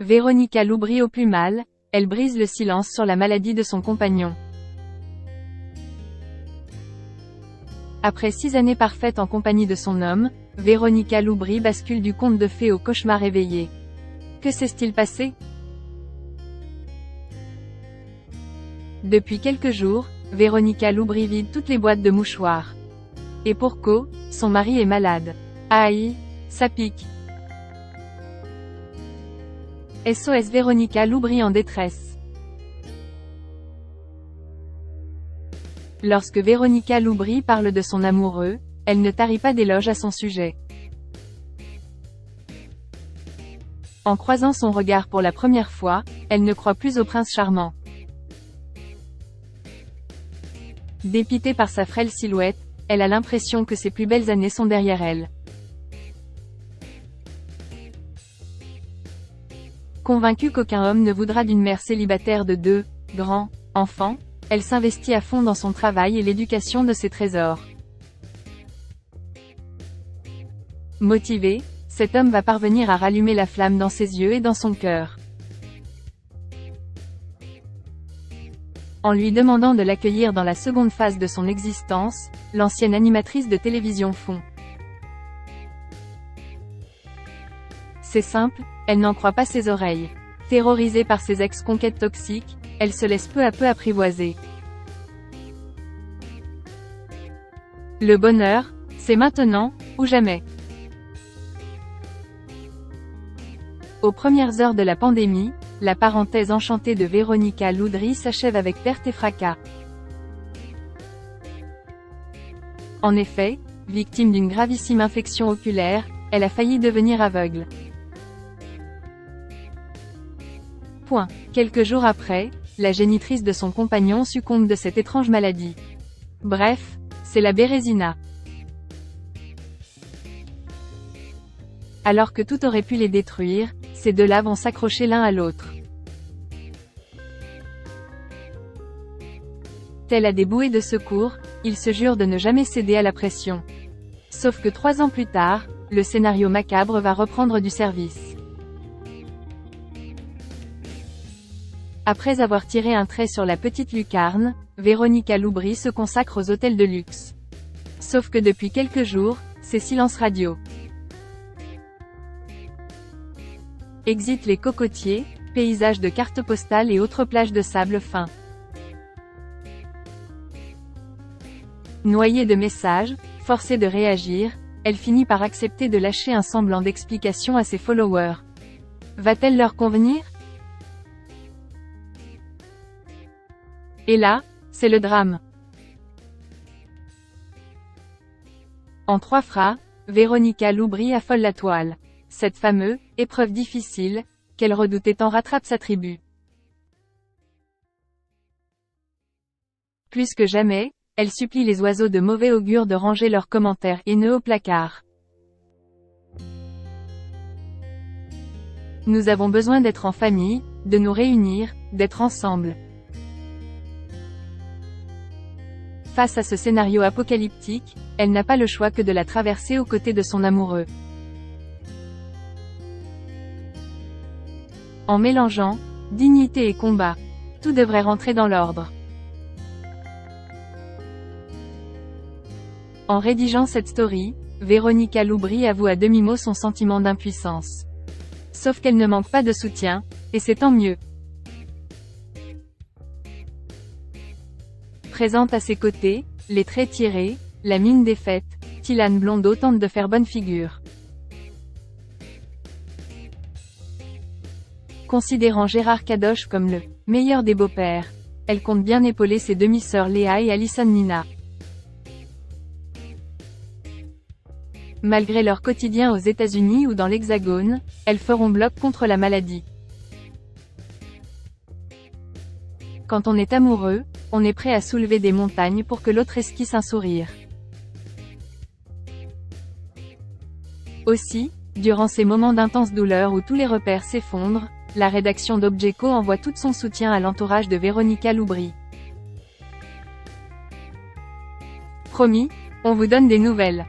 Véronica Loubry au plus mal, elle brise le silence sur la maladie de son compagnon. Après 6 années parfaites en compagnie de son homme, Véronica Loubry bascule du conte de fées au cauchemar éveillé. Que s'est-il passé? Depuis quelques jours, Véronica Loubry vide toutes les boîtes de mouchoirs. Et pour cause, son mari est malade. Aïe, ça pique. SOS Véronica Loubry en détresse. Lorsque Véronica Loubry parle de son amoureux, elle ne tarit pas d'éloges à son sujet. En croisant son regard pour la première fois, elle ne croit plus au prince charmant. Dépitée par sa frêle silhouette, elle a l'impression que ses plus belles années sont derrière elle. Convaincue qu'aucun homme ne voudra d'une mère célibataire de 2 grands enfants, elle s'investit à fond dans son travail et l'éducation de ses trésors. Motivé, cet homme va parvenir à rallumer la flamme dans ses yeux et dans son cœur. En lui demandant de l'accueillir dans la seconde phase de son existence, l'ancienne animatrice de télévision fond. C'est simple, elle n'en croit pas ses oreilles. Terrorisée par ses ex-conquêtes toxiques, elle se laisse peu à peu apprivoiser. Le bonheur, c'est maintenant, ou jamais. Aux premières heures de la pandémie, la parenthèse enchantée de Véronica Loubry s'achève avec perte et fracas. En effet, victime d'une gravissime infection oculaire, elle a failli devenir aveugle. Quelques jours après, la génitrice de son compagnon succombe de cette étrange maladie. Bref, c'est la Bérésina. Alors que tout aurait pu les détruire, ces deux-là vont s'accrocher l'un à l'autre. Tel à des bouées de secours, ils se jurent de ne jamais céder à la pression. Sauf que 3 ans plus tard, le scénario macabre va reprendre du service. Après avoir tiré un trait sur la petite lucarne, Véronica Loubry se consacre aux hôtels de luxe. Sauf que depuis quelques jours, c'est silence radio. Exit les cocotiers, paysages de cartes postales et autres plages de sable fin. Noyée de messages, forcée de réagir, elle finit par accepter de lâcher un semblant d'explication à ses followers. Va-t-elle leur convenir? Et là, c'est le drame. En 3 phrases, Véronica Loubry affole la toile. Cette fameuse « épreuve difficile » qu'elle redoutait tant rattrape sa tribu. Plus que jamais, elle supplie les oiseaux de mauvais augure de ranger leurs commentaires haineux au placard. Nous avons besoin d'être en famille, de nous réunir, d'être ensemble. Face à ce scénario apocalyptique, elle n'a pas le choix que de la traverser aux côtés de son amoureux. En mélangeant dignité et combat, tout devrait rentrer dans l'ordre. En rédigeant cette story, Véronica Loubry avoue à demi-mot son sentiment d'impuissance. Sauf qu'elle ne manque pas de soutien, et c'est tant mieux. Présente à ses côtés, les traits tirés, la mine défaite, Tylane Blondeau tente de faire bonne figure. Considérant Gérard Kadosh comme le « meilleur des beaux-pères », elle compte bien épauler ses demi-sœurs Léa et Alison Nina. Malgré leur quotidien aux États-Unis ou dans l'Hexagone, elles feront bloc contre la maladie. Quand on est amoureux, on est prêt à soulever des montagnes pour que l'autre esquisse un sourire. Aussi, durant ces moments d'intense douleur où tous les repères s'effondrent, la rédaction d'Objeco envoie tout son soutien à l'entourage de Véronica Loubry. Promis, on vous donne des nouvelles.